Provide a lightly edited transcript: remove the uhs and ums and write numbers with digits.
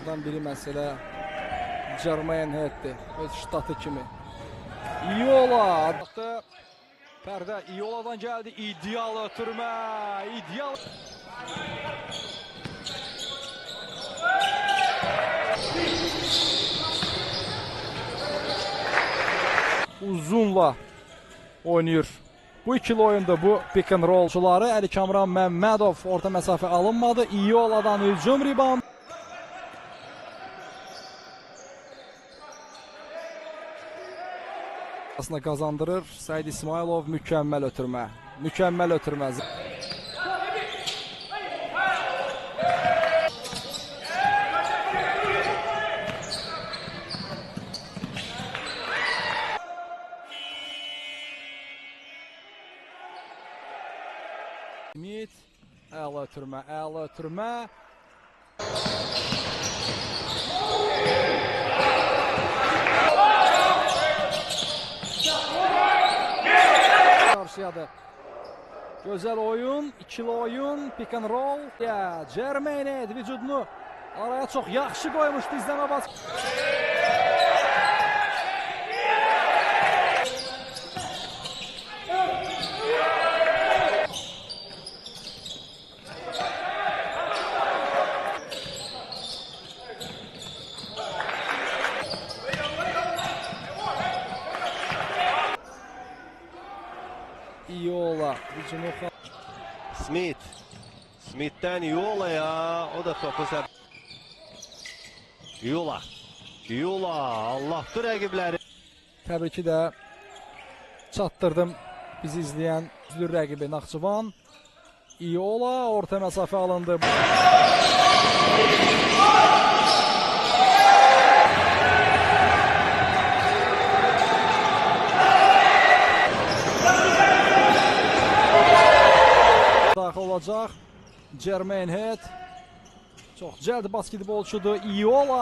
oyunculardan biri məsələ Jermaine Head'dir. Öz ştatı kimi. Iola. Pərdə Iola'dan gəldi. İdeal ötürmə. İdeal. Uzunla oynayır. Bu ikili oyunda bu pick and rollçuları Əli Kamran Məmmədov orta məsafə alınmadı. Iola'dan hücum rebound. Aslında kazandırır. Said İsmailov mükemmel ötürmə. Mükemmel ötürmə. Smith, əla ötürmə, əla ötürmə. Karşıyadı. Gözəl oyun, ikili oyun, pick and roll. Ya, Jermaine vücudunu araya çox yaxşı qoymuşdu izləmə bas. Iola hücumu. Smith'ten Iola'ya, o da topu Iola Allah'tır rəqibləri. Təbii ki də çatdırdım bizi izləyən üzlü rəqibi Naxçıvan. Iola orta məsafə alındı. Daxil olacaq Jermaine Head. Çox cəld basketbolçudur Iola.